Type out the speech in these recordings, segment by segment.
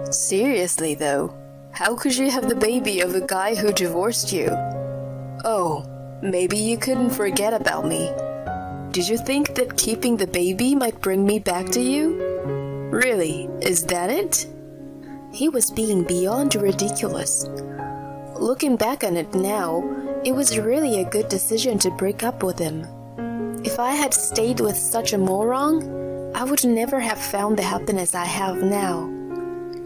Seriously though, how could you have the baby of a guy who divorced you? Oh, maybe you couldn't forget about me. Did you think that keeping the baby might bring me back to you? Really, is that it? He was being beyond ridiculous. Looking back on it now, it was really a good decision to break up with him. If I had stayed with such a moron, I would never have found the happiness I have now.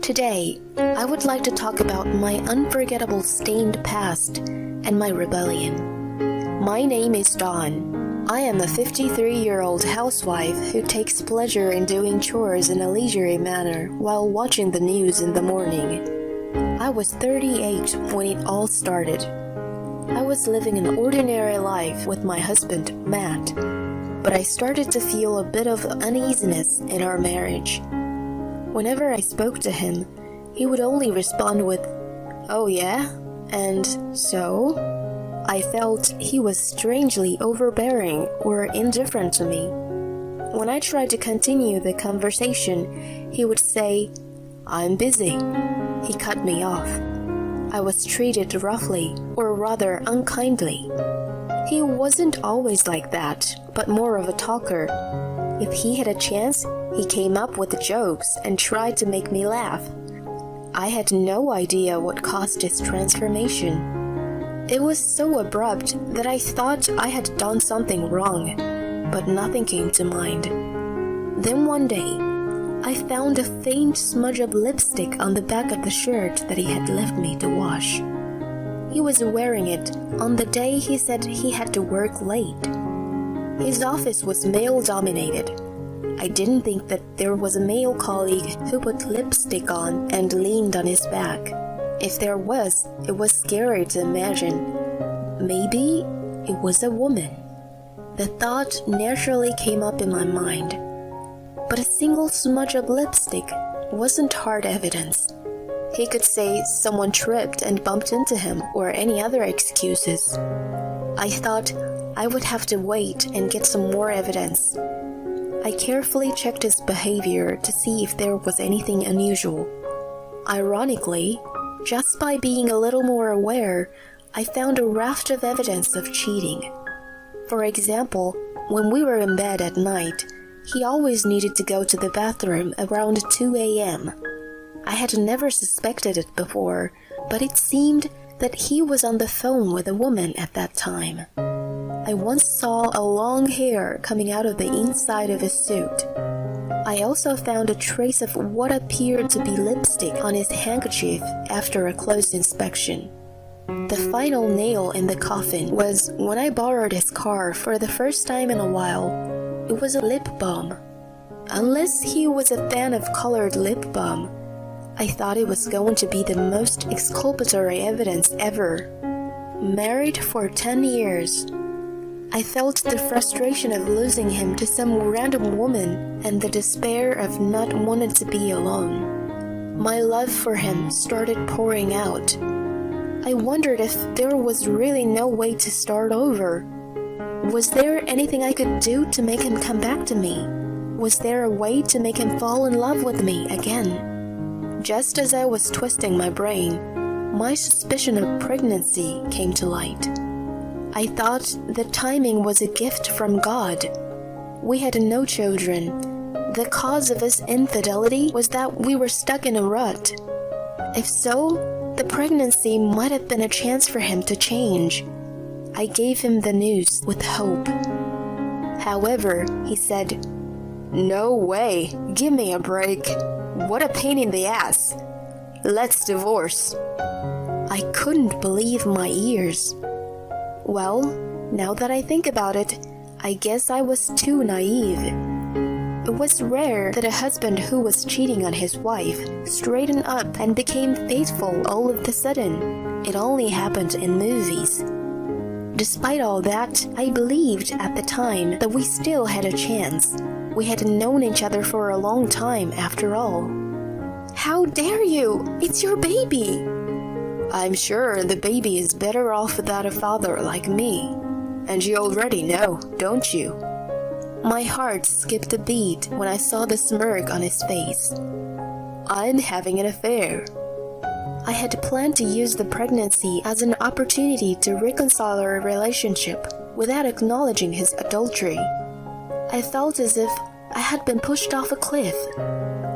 Today, I would like to talk about my unforgettable stained past and my rebellion. My name is Dawn. I am a 53-year-old housewife who takes pleasure in doing chores in a leisurely manner while watching the news in the morning. I was 38 when it all started. I was living an ordinary life with my husband, Matt, but I started to feel a bit of uneasiness in our marriage. Whenever I spoke to him, he would only respond with, "Oh yeah? And so?" I felt he was strangely overbearing or indifferent to me. When I tried to continue the conversation, he would say, "I'm busy." He cut me off. I was treated roughly, or rather unkindly. He wasn't always like that, but more of a talker. If he had a chance, he came up with jokes and tried to make me laugh. I had no idea what caused his transformation. It was so abrupt that I thought I had done something wrong, but nothing came to mind. Then one day, I found a faint smudge of lipstick on the back of the shirt that he had left me to wash. He was wearing it on the day he said he had to work late. His office was male-dominated. I didn't think that there was a male colleague who put lipstick on and leaned on his back. If there was, it was scary to imagine. Maybe it was a woman. The thought naturally came up in my mind. But a single smudge of lipstick wasn't hard evidence. He could say someone tripped and bumped into him or any other excuses. I thought I would have to wait and get some more evidence. I carefully checked his behavior to see if there was anything unusual. Ironically, just by being a little more aware, I found a raft of evidence of cheating. For example, when we were in bed at night, he always needed to go to the bathroom around 2 a.m. I had never suspected it before, but it seemed that he was on the phone with a woman at that time. I once saw a long hair coming out of the inside of his suit. I also found a trace of what appeared to be lipstick on his handkerchief after a close inspection. The final nail in the coffin was when I borrowed his car for the first time in a while. It was a lip balm. Unless he was a fan of colored lip balm, I thought it was going to be the most exculpatory evidence ever. Married for 10 years, I felt the frustration of losing him to some random woman and the despair of not wanting to be alone. My love for him started pouring out. I wondered if there was really no way to start over. Was there anything I could do to make him come back to me? Was there a way to make him fall in love with me again? Just as I was twisting my brain, my suspicion of pregnancy came to light. I thought the timing was a gift from God. We had no children. The cause of his infidelity was that we were stuck in a rut. If so, the pregnancy might have been a chance for him to change. I gave him the news with hope. However, he said, "No way, give me a break. What a pain in the ass. Let's divorce." I couldn't believe my ears. Well, now that I think about it, I guess I was too naive. It was rare that a husband who was cheating on his wife straightened up and became faithful all of a sudden. It only happened in movies. Despite all that, I believed at the time that we still had a chance. We had known each other for a long time after all. "How dare you? It's your baby!" "I'm sure the baby is better off without a father like me. And you already know, don't you?" My heart skipped a beat when I saw the smirk on his face. I'm having an affair. I had planned to use the pregnancy as an opportunity to reconcile our relationship without acknowledging his adultery. I felt as if I had been pushed off a cliff.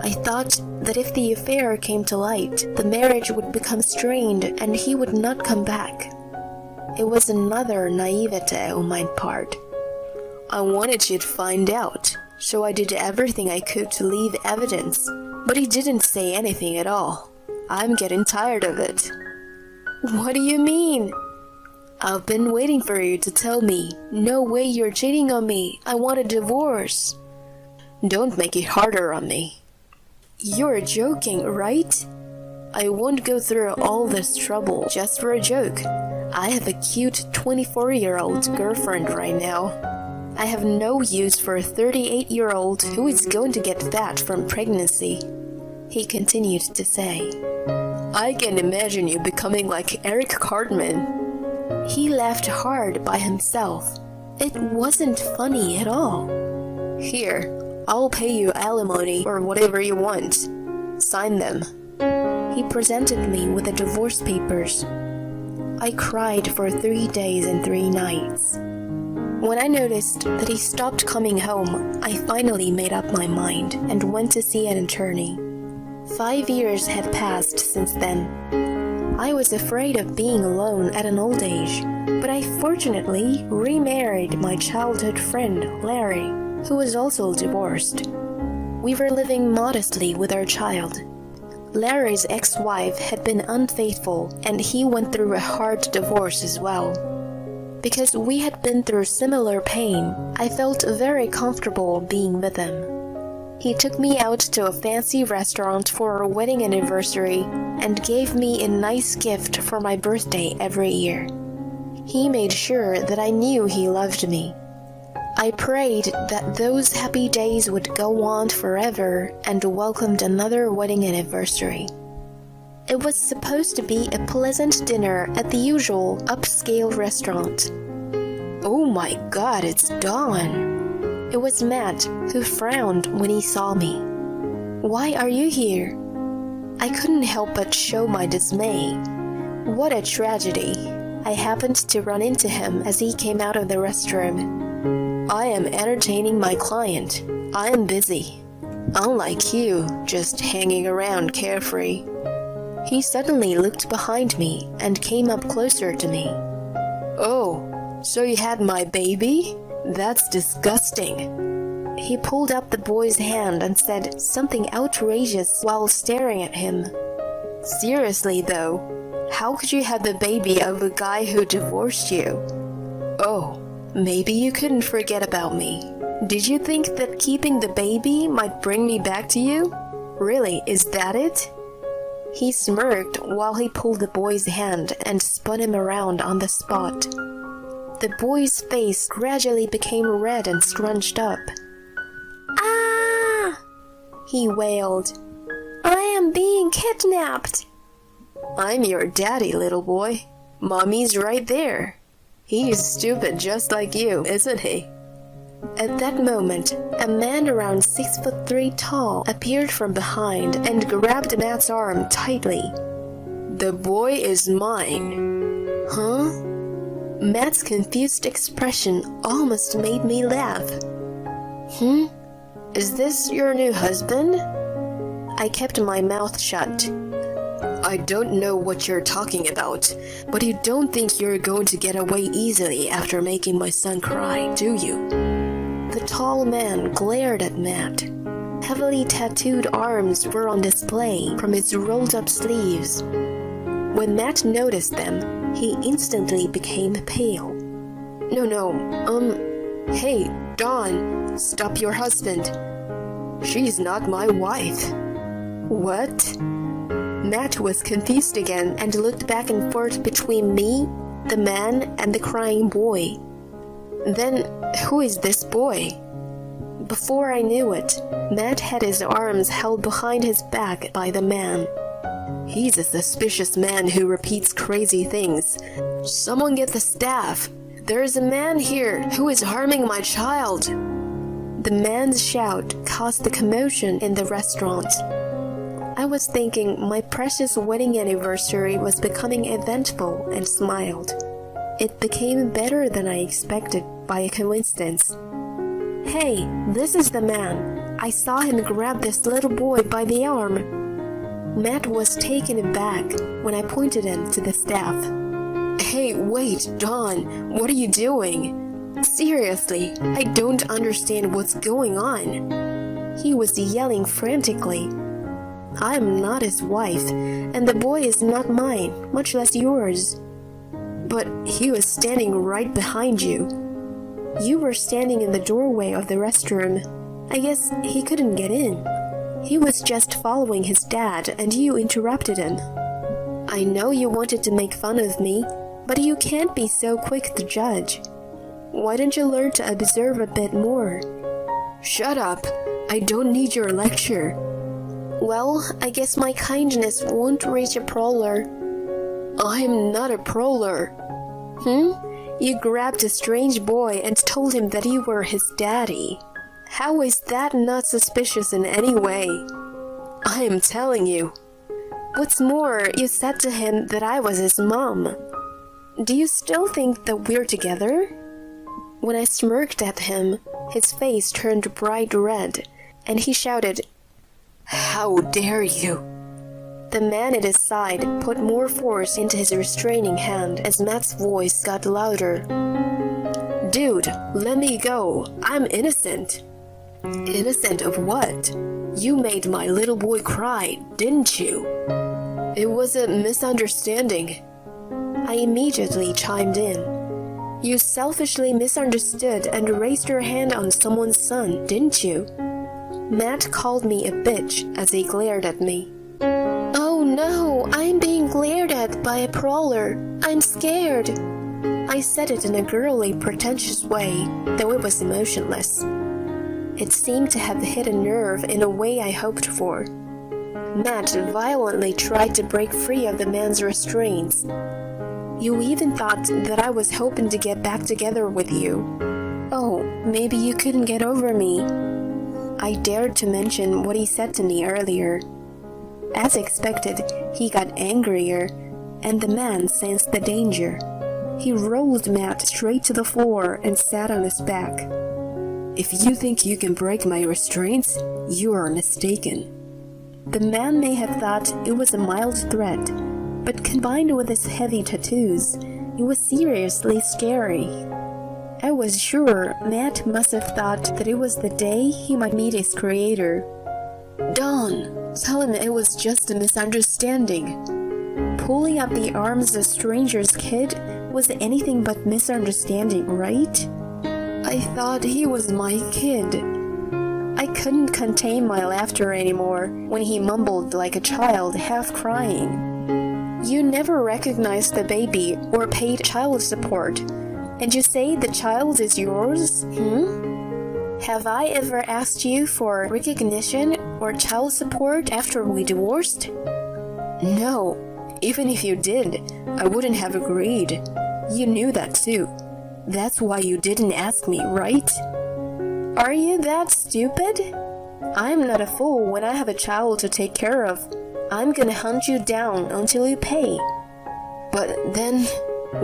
I thought that if the affair came to light, the marriage would become strained and he would not come back. It was another naivete on my part. I wanted you to find out, so I did everything I could to leave evidence, but he didn't say anything at all. I'm getting tired of it. What do you mean? I've been waiting for you to tell me. No way you're cheating on me. I want a divorce. Don't make it harder on me. You're joking, right? I won't go through all this trouble just for a joke. I have a cute 24-year-old girlfriend right now. I have no use for a 38-year-old who is going to get fat from pregnancy, he continued to say. I can imagine you becoming like Eric Cartman. He laughed hard by himself. It wasn't funny at all. Here, I'll pay you alimony or whatever you want. Sign them. He presented me with the divorce papers. I cried for 3 days and 3 nights. When I noticed that he stopped coming home, I finally made up my mind and went to see an attorney. 5 years had passed since then. I was afraid of being alone at an old age, but I fortunately remarried my childhood friend, Larry, who was also divorced. We were living modestly with our child. Larry's ex-wife had been unfaithful, and he went through a hard divorce as well. Because we had been through similar pain, I felt very comfortable being with him. He took me out to a fancy restaurant for our wedding anniversary and gave me a nice gift for my birthday every year. He made sure that I knew he loved me. I prayed that those happy days would go on forever and welcomed another wedding anniversary. It was supposed to be a pleasant dinner at the usual upscale restaurant. Oh my God, it's Dawn. It was Matt, who frowned when he saw me. Why are you here? I couldn't help but show my dismay. What a tragedy. I happened to run into him as he came out of the restroom. I am entertaining my client. I am busy. Unlike you, just hanging around carefree. He suddenly looked behind me and came up closer to me. Oh, so you had my baby? That's disgusting. He pulled up the boy's hand and said something outrageous while staring at him. Seriously though, how could you have the baby of a guy who divorced you? Oh, maybe you couldn't forget about me. Did you think that keeping the baby might bring me back to you? Really, is that it? He smirked while he pulled the boy's hand and spun him around on the spot. The boy's face gradually became red and scrunched up. "Ah!" he wailed. "I am being kidnapped." I'm your daddy, little boy. Mommy's right there. He's stupid just like you, isn't he? At that moment, a man around 6'3" tall appeared from behind and grabbed Matt's arm tightly. The boy is mine. Huh? Matt's confused expression almost made me laugh. Is this your new husband? I kept my mouth shut. I don't know what you're talking about, but you don't think you're going to get away easily after making my son cry, do you? The tall man glared at Matt. Heavily tattooed arms were on display from his rolled-up sleeves. When Matt noticed them, he instantly became pale. Hey, Dawn, stop your husband. She's not my wife. What? Matt was confused again and looked back and forth between me, the man, and the crying boy. Then, who is this boy? Before I knew it, Matt had his arms held behind his back by the man. He's a suspicious man who repeats crazy things. Someone get the staff. There is a man here who is harming my child. The man's shout caused the commotion in the restaurant. I was thinking my precious wedding anniversary was becoming eventful and smiled. It became better than I expected by a coincidence. Hey, this is the man. I saw him grab this little boy by the arm. Matt was taken aback when I pointed him to the staff. Hey, wait, Don, what are you doing? Seriously, I don't understand what's going on. He was yelling frantically. I am not his wife, and the boy is not mine, much less yours. But he was standing right behind you. You were standing in the doorway of the restroom. I guess he couldn't get in. He was just following his dad, and you interrupted him. I know you wanted to make fun of me, but you can't be so quick to judge. Why don't you learn to observe a bit more? Shut up. I don't need your lecture. Well, I guess my kindness won't reach a prowler. I'm not a prowler. You grabbed a strange boy and told him that you were his daddy. How is that not suspicious in any way? I am telling you. What's more, you said to him that I was his mom. Do you still think that we're together? When I smirked at him, his face turned bright red, and he shouted, How dare you! The man at his side put more force into his restraining hand as Matt's voice got louder. Dude, let me go. I'm innocent. Innocent of what? You made my little boy cry, didn't you? It was a misunderstanding. I immediately chimed in. You selfishly misunderstood and raised your hand on someone's son, didn't you? Matt called me a bitch as he glared at me. Oh no, I'm being glared at by a prowler. I'm scared. I said it in a girly, pretentious way, though it was emotionless. It seemed to have hit a nerve in a way I hoped for. Matt violently tried to break free of the man's restraints. You even thought that I was hoping to get back together with you. Oh, maybe you couldn't get over me. I dared to mention what he said to me earlier. As expected, he got angrier, and the man sensed the danger. He rolled Matt straight to the floor and sat on his back. If you think you can break my restraints, you are mistaken. The man may have thought it was a mild threat, but combined with his heavy tattoos, it was seriously scary. I was sure Matt must have thought that it was the day he might meet his creator. Don, tell him it was just a misunderstanding. Pulling up the arms of a stranger's kid was anything but misunderstanding, right? I thought he was my kid. I couldn't contain my laughter anymore when he mumbled like a child, half crying. You never recognized the baby or paid child support, and you say the child is yours? Have I ever asked you for recognition or child support after we divorced? No, even if you did, I wouldn't have agreed. You knew that too. That's why you didn't ask me, right? Are you that stupid? I'm not a fool when I have a child to take care of. I'm gonna hunt you down until you pay. But then,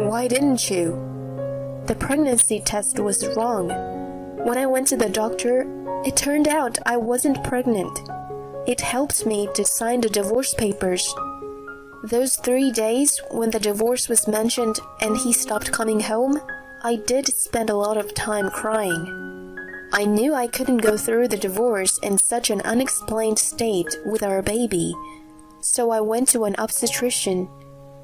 why didn't you? The pregnancy test was wrong. When I went to the doctor, it turned out I wasn't pregnant. It helped me to sign the divorce papers. Those 3 days when the divorce was mentioned and he stopped coming home, I did spend a lot of time crying. I knew I couldn't go through the divorce in such an unexplained state with our baby, so I went to an obstetrician.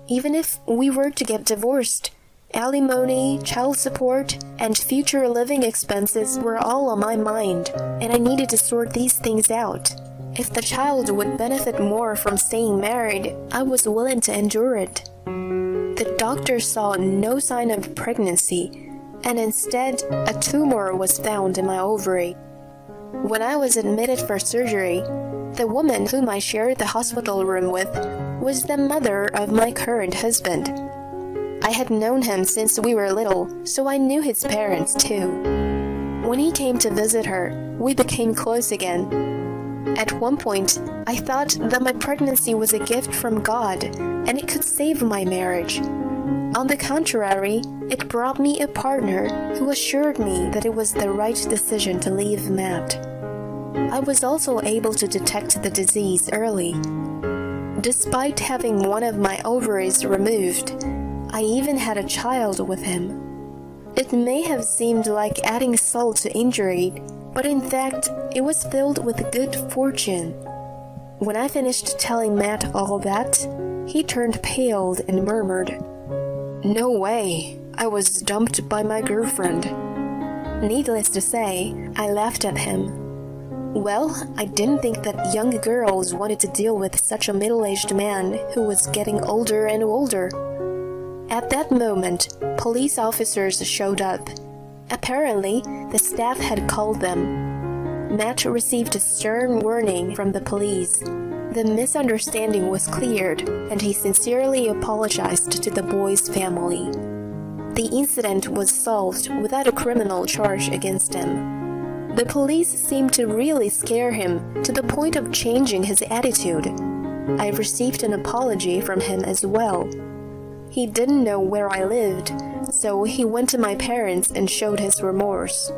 Even if we were to get divorced, alimony, child support, and future living expenses were all on my mind, and I needed to sort these things out. If the child would benefit more from staying married, I was willing to endure it. The doctor saw no sign of pregnancy, and instead, a tumor was found in my ovary. When I was admitted for surgery, the woman whom I shared the hospital room with was the mother of my current husband. I had known him since we were little, so I knew his parents too. When he came to visit her, we became close again. At one point, I thought that my pregnancy was a gift from God and it could save my marriage. On the contrary, it brought me a partner who assured me that it was the right decision to leave Matt. I was also able to detect the disease early. Despite having one of my ovaries removed, I even had a child with him. It may have seemed like adding salt to injury, but in fact, it was filled with good fortune. When I finished telling Matt all that, he turned pale and murmured, "No way, I was dumped by my girlfriend." Needless to say, I laughed at him. Well, I didn't think that young girls wanted to deal with such a middle-aged man who was getting older and older. At that moment, police officers showed up. Apparently, the staff had called them. Matt received a stern warning from the police. The misunderstanding was cleared, and he sincerely apologized to the boy's family. The incident was solved without a criminal charge against him. The police seemed to really scare him to the point of changing his attitude. I received an apology from him as well. He didn't know where I lived, so he went to my parents and showed his remorse.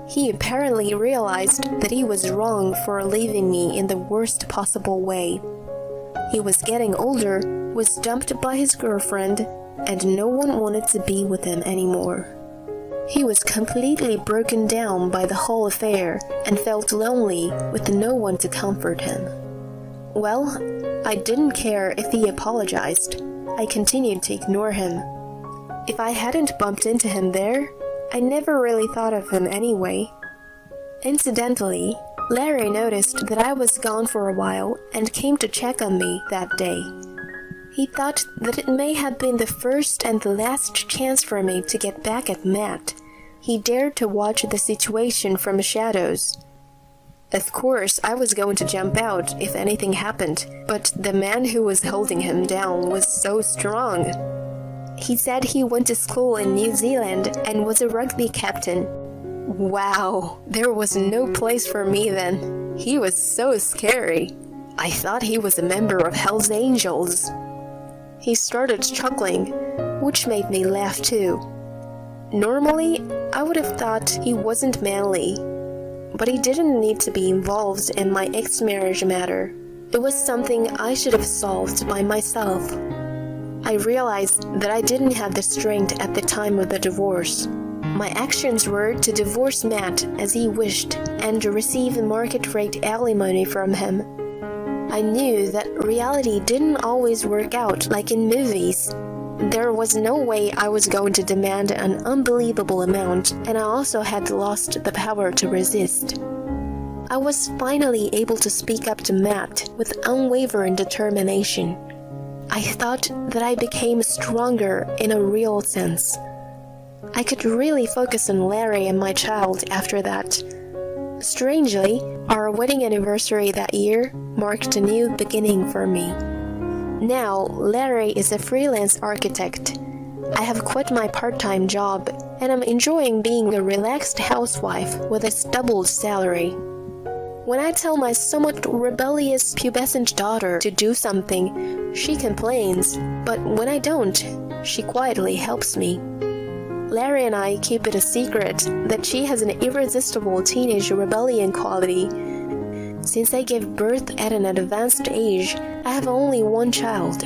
He apparently realized that he was wrong for leaving me in the worst possible way. He was getting older, was dumped by his girlfriend, and no one wanted to be with him anymore. He was completely broken down by the whole affair and felt lonely with no one to comfort him. Well, I didn't care if he apologized. I continued to ignore him. If I hadn't bumped into him there, I never really thought of him anyway. Incidentally, Larry noticed that I was gone for a while and came to check on me that day. He thought that it may have been the first and the last chance for me to get back at Matt. He dared to watch the situation from the shadows. Of course, I was going to jump out if anything happened, but the man who was holding him down was so strong. He said he went to school in New Zealand and was a rugby captain. Wow, there was no place for me then. He was so scary. I thought he was a member of Hell's Angels. He started chuckling, which made me laugh too. Normally, I would have thought he wasn't manly, but he didn't need to be involved in my ex-marriage matter. It was something I should have solved by myself. I realized that I didn't have the strength at the time of the divorce. My actions were to divorce Matt as he wished and to receive market-rate alimony from him. I knew that reality didn't always work out like in movies. There was no way I was going to demand an unbelievable amount, and I also had lost the power to resist. I was finally able to speak up to Matt with unwavering determination. I thought that I became stronger in a real sense. I could really focus on Larry and my child after that. Strangely, our wedding anniversary that year marked a new beginning for me. Now, Larry is a freelance architect. I have quit my part-time job, and I'm enjoying being a relaxed housewife with a doubled salary. When I tell my somewhat rebellious pubescent daughter to do something, she complains, but when I don't, she quietly helps me. Larry and I keep it a secret that she has an irresistible teenage rebellion quality. Since I gave birth at an advanced age, I have only one child.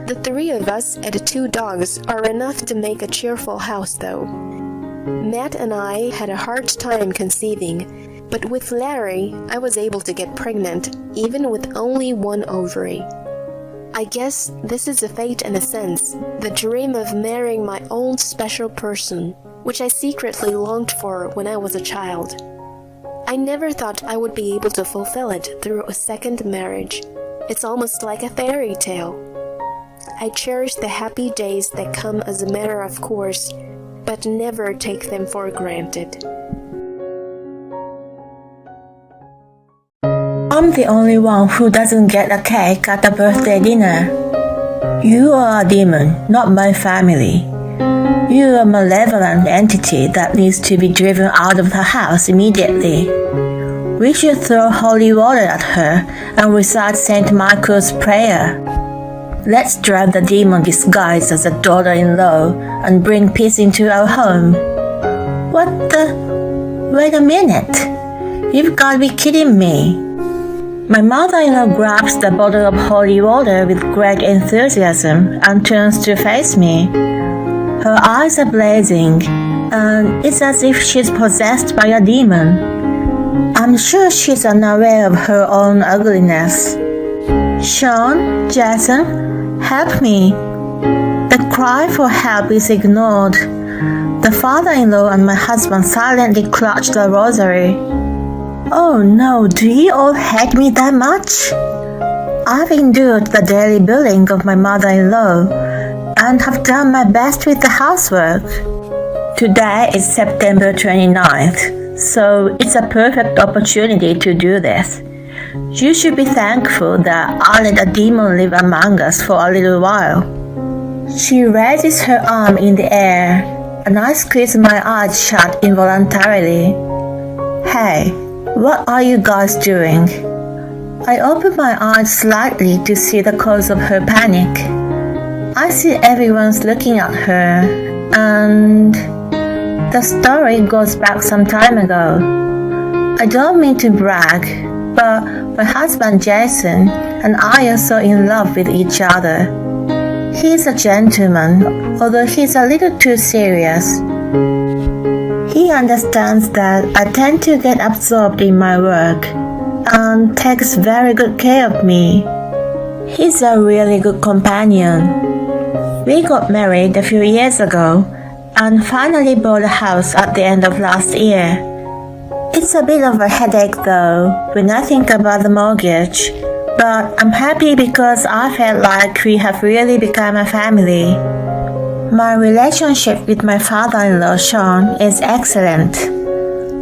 The three of us and 2 dogs are enough to make a cheerful house, though. Matt and I had a hard time conceiving, but with Larry, I was able to get pregnant, even with only 1 ovary. I guess this is a fate in a sense, the dream of marrying my own special person, which I secretly longed for when I was a child. I never thought I would be able to fulfill it through a second marriage. It's almost like a fairy tale. I cherish the happy days that come as a matter of course, but never take them for granted. I'm the only one who doesn't get a cake at the birthday dinner. You are a demon, not my family. You're a malevolent entity that needs to be driven out of the house immediately. We should throw holy water at her and recite St. Michael's prayer. Let's drive the demon disguised as a daughter-in-law and bring peace into our home. What the? Wait a minute. You've got to be kidding me. My mother-in-law grabs the bottle of holy water with great enthusiasm and turns to face me. Her eyes are blazing, and it's as if she's possessed by a demon. I'm sure she's unaware of her own ugliness. Sean, Jason, help me. The cry for help is ignored. The father-in-law and my husband silently clutch the rosary. Oh no, do you all hate me that much? I've endured the daily bullying of my mother-in-law and have done my best with the housework. Today is September 29th, so it's a perfect opportunity to do this. You should be thankful that I let a demon live among us for a little while. She raises her arm in the air, and I squeeze my eyes shut involuntarily. Hey, what are you guys doing? I open my eyes slightly to see the cause of her panic. I see everyone's looking at her, and the story goes back some time ago. I don't mean to brag, but my husband Jason and I are so in love with each other. He's a gentleman, although he's a little too serious. He understands that I tend to get absorbed in my work and takes very good care of me. He's a really good companion. We got married a few years ago and finally bought a house at the end of last year. It's a bit of a headache though when I think about the mortgage, but I'm happy because I felt like we have really become a family. My relationship with my father-in-law Sean is excellent.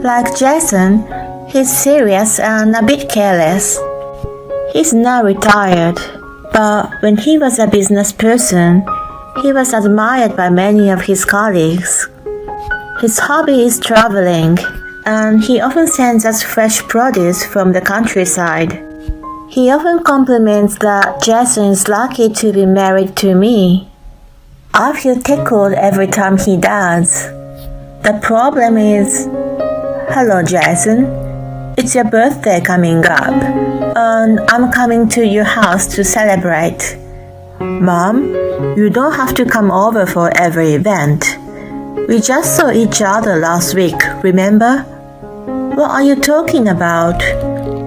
Like Jason, he's serious and a bit careless. He's now retired, but when he was a business person, he was admired by many of his colleagues. His hobby is traveling, and he often sends us fresh produce from the countryside. He often compliments that Jason is lucky to be married to me. I feel tickled every time he does. The problem is, hello Jason, it's your birthday coming up, and I'm coming to your house to celebrate. Mom, you don't have to come over for every event. We just saw each other last week, remember? What are you talking about?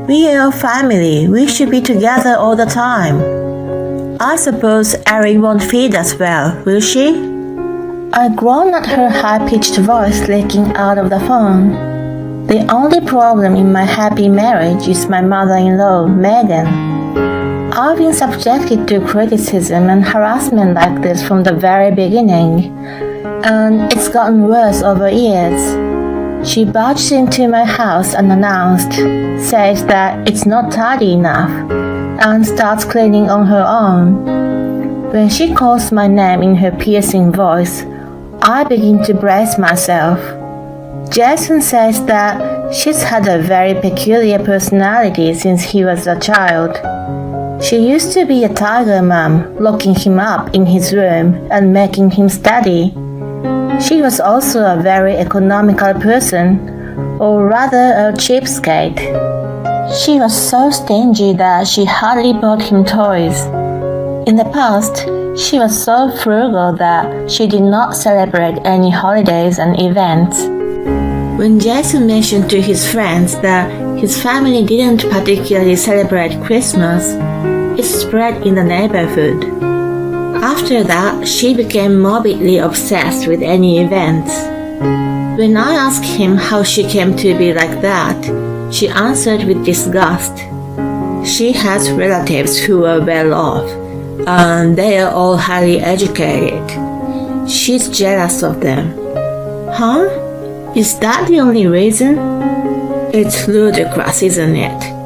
We are your family. We should be together all the time. I suppose Erin won't feed us well, will she? I groan at her high-pitched voice leaking out of the phone. The only problem in my happy marriage is my mother-in-law, Megan. I've been subjected to criticism and harassment like this from the very beginning, and it's gotten worse over years. She barged into my house unannounced, says that it's not tidy enough, and starts cleaning on her own. When she calls my name in her piercing voice, I begin to brace myself. Jason says that she's had a very peculiar personality since he was a child. She used to be a tiger mom, locking him up in his room and making him study. She was also a very economical person, or rather a cheapskate. She was so stingy that she hardly bought him toys. In the past, she was so frugal that she did not celebrate any holidays and events. When Jason mentioned to his friends that his family didn't particularly celebrate Christmas, it spread in the neighborhood. After that, she became morbidly obsessed with any events. When I asked him how she came to be like that, she answered with disgust. She has relatives who are well off, and they are all highly educated. She's jealous of them. Huh? Is that the only reason? It's ludicrous, isn't it?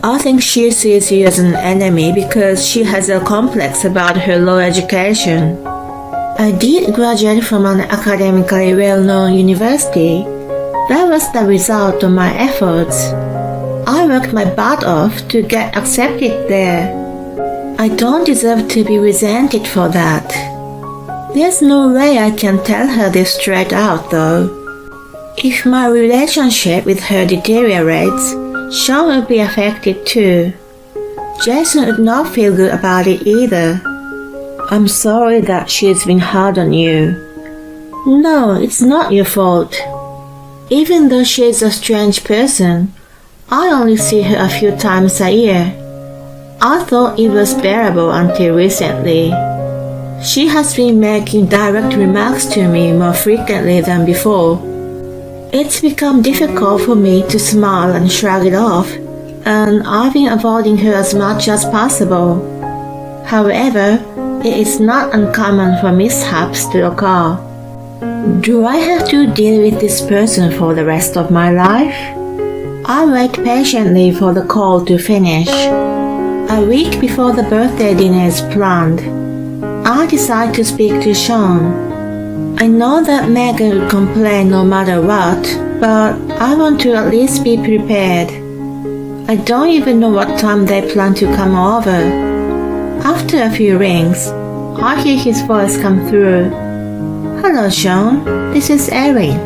I think she sees you as an enemy because she has a complex about her low education. I did graduate from an academically well-known university. That was the result of my efforts. I worked my butt off to get accepted there. I don't deserve to be resented for that. There's no way I can tell her this straight out though. If my relationship with her deteriorates, Sean will be affected too. Jason would not feel good about it either. I'm sorry that she's been hard on you. No, it's not your fault. Even though she's a strange person, I only see her a few times a year. I thought it was bearable until recently. She has been making direct remarks to me more frequently than before. It's become difficult for me to smile and shrug it off, and I've been avoiding her as much as possible. However, it is not uncommon for mishaps to occur. Do I have to deal with this person for the rest of my life? I wait patiently for the call to finish. A week before the birthday dinner is planned, I decide to speak to Sean. I know that Megan will complain no matter what, but I want to at least be prepared. I don't even know what time they plan to come over. After a few rings, I hear his voice come through. Hello, Sean. This is Erin.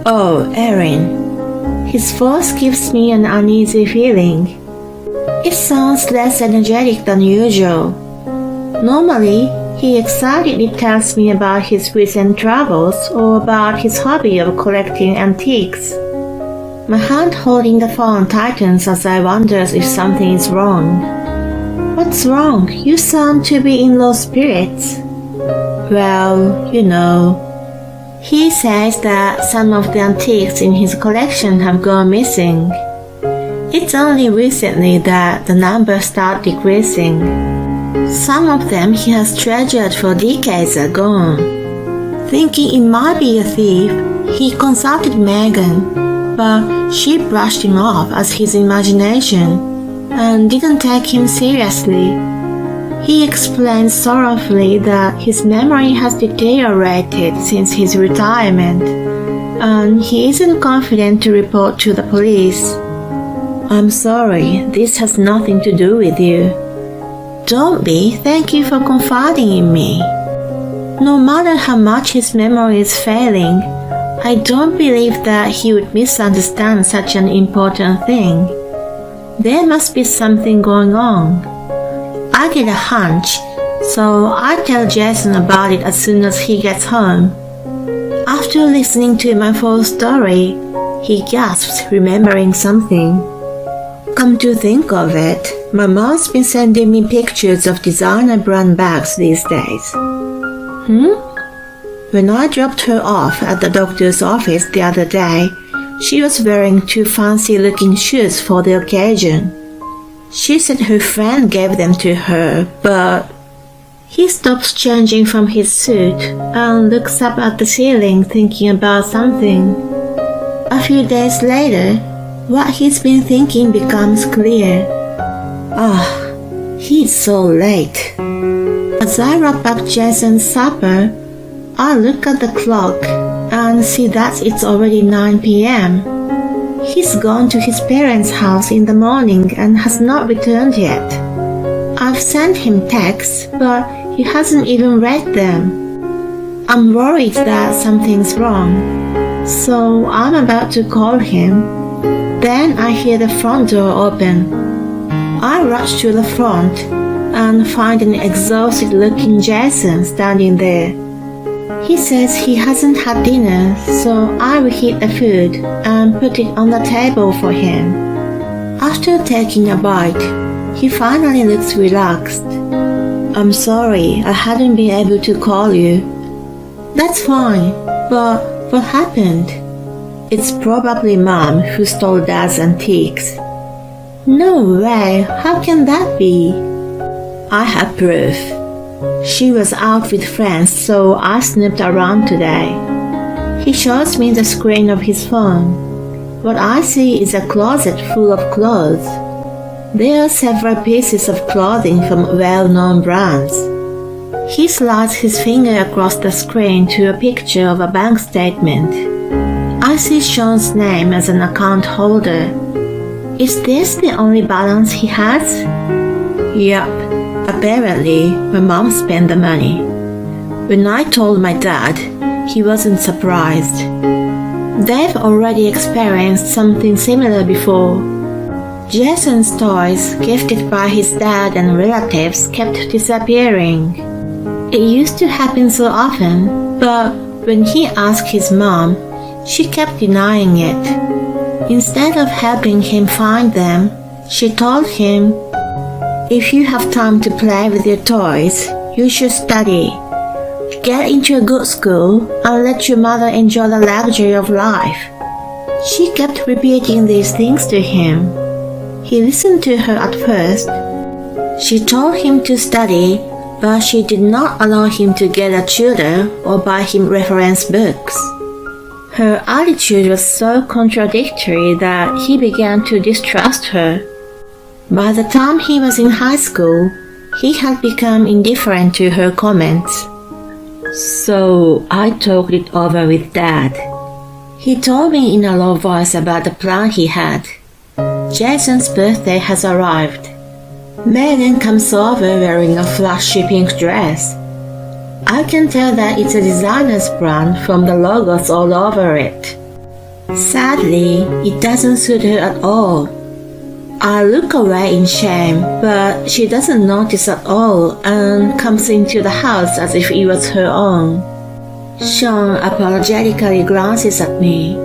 Oh, Erin. His voice gives me an uneasy feeling. It sounds less energetic than usual. Normally, he excitedly tells me about his recent travels or about his hobby of collecting antiques. My hand holding the phone tightens as I wonder if something is wrong. What's wrong? You sound to be in low spirits. Well, you know. He says that some of the antiques in his collection have gone missing. It's only recently that the numbers start decreasing. Some of them he has treasured for decades are gone. Thinking it might be a thief, he consulted Megan, but she brushed him off as his imagination and didn't take him seriously. He explains sorrowfully that his memory has deteriorated since his retirement, and he isn't confident to report to the police. I'm sorry, this has nothing to do with you. Don't be, thank you for confiding in me. No matter how much his memory is failing, I don't believe that he would misunderstand such an important thing. There must be something going on. I get a hunch, so I tell Jason about it as soon as he gets home. After listening to my full story, he gasps, remembering something. Come to think of it, my mom's been sending me pictures of designer brand bags these days. When I dropped her off at the doctor's office the other day, she was wearing 2 fancy-looking shoes for the occasion. She said her friend gave them to her, but... He stops changing from his suit and looks up at the ceiling thinking about something. A few days later, what he's been thinking becomes clear. He's so late. As I wrap up Jason's supper, I look at the clock and see that it's already 9 p.m. He's gone to his parents' house in the morning and has not returned yet. I've sent him texts, but he hasn't even read them. I'm worried that something's wrong, so I'm about to call him. Then I hear the front door open. I rush to the front and find an exhausted-looking Jason standing there. He says he hasn't had dinner, so I reheat the food and put it on the table for him. After taking a bite, he finally looks relaxed. I'm sorry, I hadn't been able to call you. That's fine, but what happened? It's probably Mom who stole Dad's antiques. No way, how can that be? I have proof. She was out with friends, so I snooped around today. He shows me the screen of his phone. What I see is a closet full of clothes. There are several pieces of clothing from well-known brands. He slides his finger across the screen to a picture of a bank statement. I see Sean's name as an account holder. Is this the only balance he has? Yup. Apparently, my mom spent the money. When I told my dad, he wasn't surprised. They've already experienced something similar before. Jason's toys, gifted by his dad and relatives, kept disappearing. It used to happen so often, but when he asked his mom, she kept denying it. Instead of helping him find them, she told him, "If you have time to play with your toys, you should study. Get into a good school and let your mother enjoy the luxury of life." She kept repeating these things to him. He listened to her at first. She told him to study, but she did not allow him to get a tutor or buy him reference books. Her attitude was so contradictory that he began to distrust her. By the time he was in high school, he had become indifferent to her comments. So I talked it over with Dad. He told me in a low voice about the plan he had. Jason's birthday has arrived. Megan comes over wearing a flashy pink dress. I can tell that it's a designer's brand from the logos all over it. Sadly, it doesn't suit her at all. I look away in shame, but she doesn't notice at all and comes into the house as if it was her own. Sean apologetically glances at me.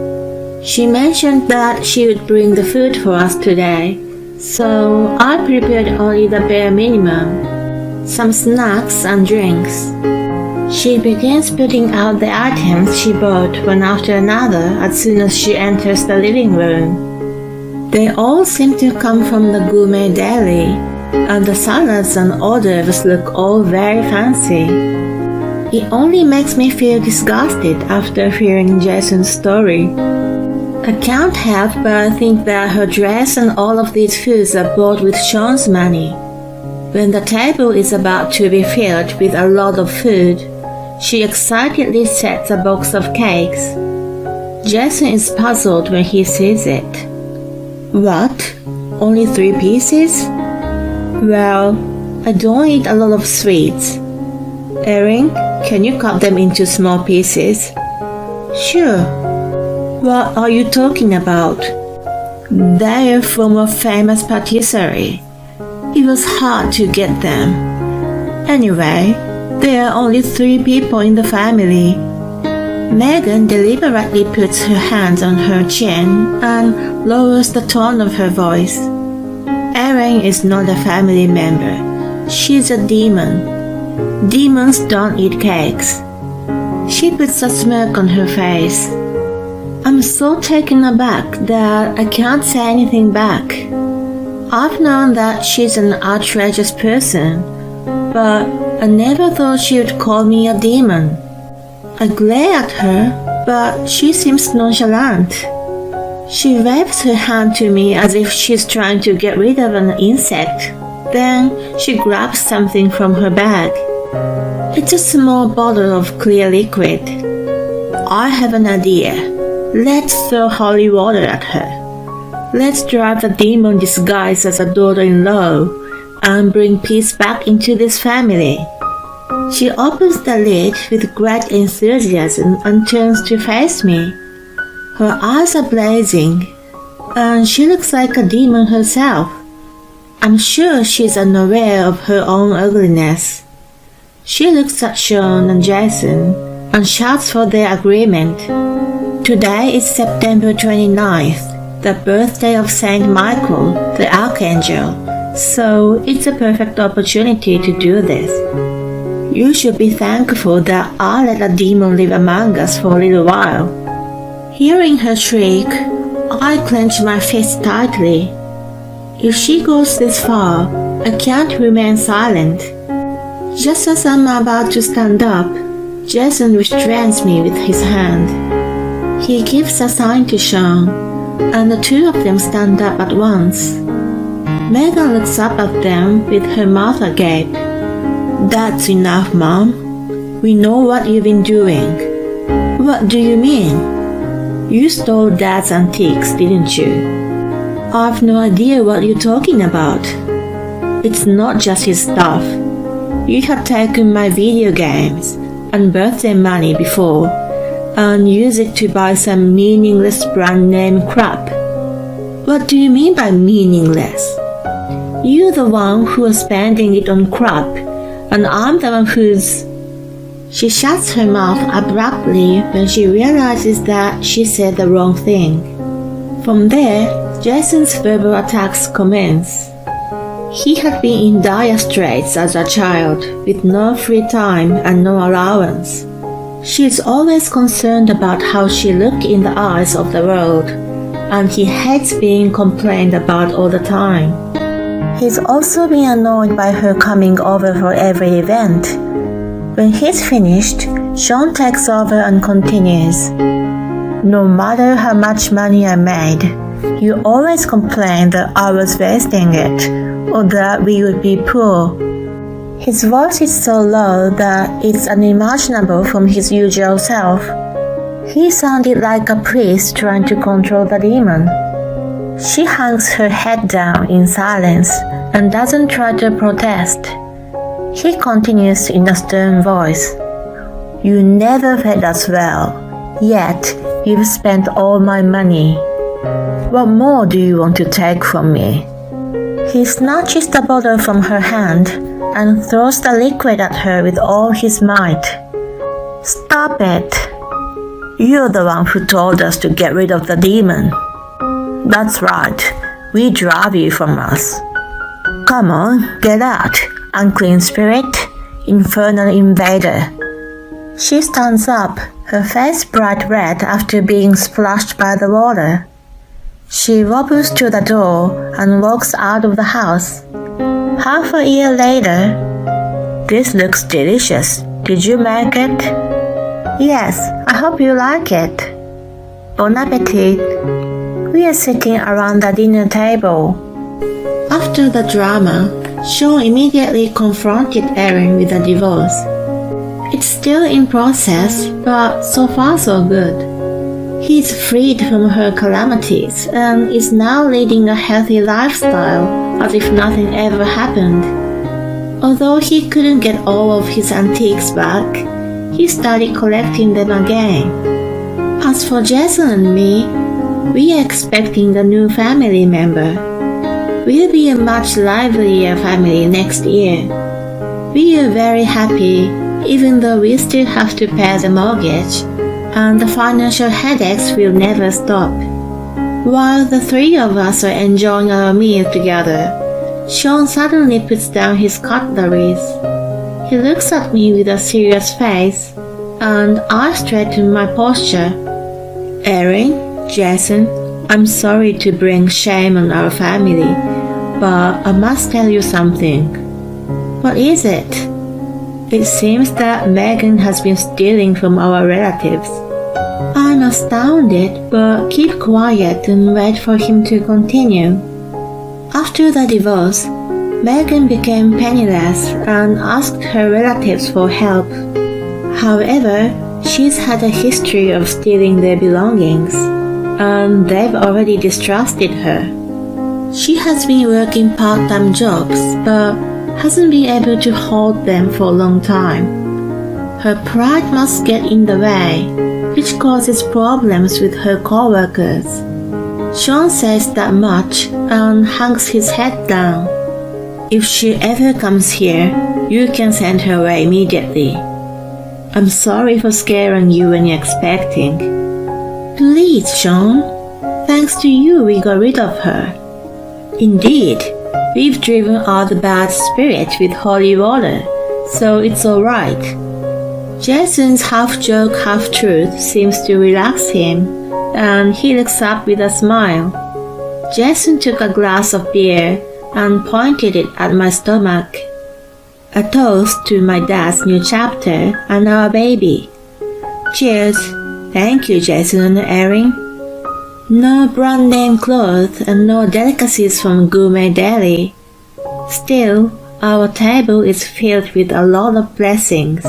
She mentioned that she would bring the food for us today, so I prepared only the bare minimum, some snacks and drinks. She begins putting out the items she bought one after another as soon as she enters the living room. They all seem to come from the gourmet deli, and the salads and hors d'oeuvres look all very fancy. It only makes me feel disgusted after hearing Jason's story. I can't help but think that her dress and all of these foods are bought with Sean's money. When the table is about to be filled with a lot of food, she excitedly sets a box of cakes. Jason is puzzled when he sees it. What? Only 3 pieces? Well, I don't eat a lot of sweets. Erin, can you cut them into small pieces? Sure. What are you talking about? They're from a famous patisserie. It was hard to get them. Anyway, there are only 3 people in the family. Megan deliberately puts her hands on her chin and lowers the tone of her voice. Erin is not a family member. She's a demon. Demons don't eat cakes. She puts a smirk on her face. I'm so taken aback that I can't say anything back. I've known that she's an outrageous person, but I never thought she would call me a demon. I glare at her, but she seems nonchalant. She waves her hand to me as if she's trying to get rid of an insect. Then she grabs something from her bag. It's a small bottle of clear liquid. I have an idea. Let's throw holy water at her. Let's drive the demon disguised as a daughter-in-law and bring peace back into this family. She opens the lid with great enthusiasm and turns to face me. Her eyes are blazing, and she looks like a demon herself. I'm sure she's unaware of her own ugliness. She looks at Sean and Jason and shouts for their agreement. Today is September 29th, the birthday of Saint Michael, the Archangel, so it's a perfect opportunity to do this. You should be thankful that I let a demon live among us for a little while. Hearing her shriek, I clench my fist tightly. If she goes this far, I can't remain silent. Just as I'm about to stand up, Jason restrains me with his hand. He gives a sign to Sean, and the 2 of them stand up at once. Megan looks up at them with her mouth agape. That's enough, Mom. We know what you've been doing. What do you mean? You stole Dad's antiques, didn't you? I've no idea what you're talking about. It's not just his stuff. You have taken my video games and birthday money before and used it to buy some meaningless brand name crap. What do you mean by meaningless? You're the one who was spending it on crap, and I'm the one who's... She shuts her mouth abruptly when she realizes that she said the wrong thing. From there, Jason's verbal attacks commence. He had been in dire straits as a child, with no free time and no allowance. She is always concerned about how she looks in the eyes of the world, and he hates being complained about all the time. He's also been annoyed by her coming over for every event. When he's finished, Sean takes over and continues. No matter how much money I made, you always complain that I was wasting it, or that we would be poor. His voice is so low that it's unimaginable from his usual self. He sounded like a priest trying to control the demon. She hangs her head down in silence and doesn't try to protest. He continues in a stern voice. You never fed us well, yet you've spent all my money. What more do you want to take from me? He snatches the bottle from her hand and throws the liquid at her with all his might. Stop it! You're the one who told us to get rid of the demon. That's right, we drive you from us. Come on, get out, unclean spirit, infernal invader. She stands up, her face bright red after being splashed by the water. She wobbles to the door and walks out of the house. Half a year later, this looks delicious. Did you make it? Yes, I hope you like it. Bon appetit. We are sitting around the dinner table. After the drama, Sean immediately confronted Erin with the divorce. It's still in process, but so far so good. He's freed from her calamities and is now leading a healthy lifestyle as if nothing ever happened. Although he couldn't get all of his antiques back, he started collecting them again. As for Jason and me, we are expecting a new family member. We'll be a much livelier family next year. We are very happy, even though we still have to pay the mortgage, and the financial headaches will never stop. While the three of us are enjoying our meal together, Sean suddenly puts down his cutleries. He looks at me with a serious face, and I straighten my posture. Erin, Jason, I'm sorry to bring shame on our family, but I must tell you something. What is it? It seems that Megan has been stealing from our relatives. I'm astounded, but keep quiet and wait for him to continue. After the divorce, Megan became penniless and asked her relatives for help. However, she's had a history of stealing their belongings, and they've already distrusted her. She has been working part-time jobs, but hasn't been able to hold them for a long time. Her pride must get in the way, which causes problems with her co-workers. Sean says that much and hangs his head down. If she ever comes here, you can send her away immediately. I'm sorry for scaring you when you're expecting. Please, Sean. Thanks to you, we got rid of her. Indeed, we've driven out the bad spirit with holy water, so it's alright. Jason's half-joke, half-truth seems to relax him, and he looks up with a smile. Jason took a glass of beer and pointed it at my stomach. A toast to my dad's new chapter and our baby. Cheers. Thank you, Jason and Erin. No brand name clothes and no delicacies from Gourmet Deli. Still, our table is filled with a lot of blessings.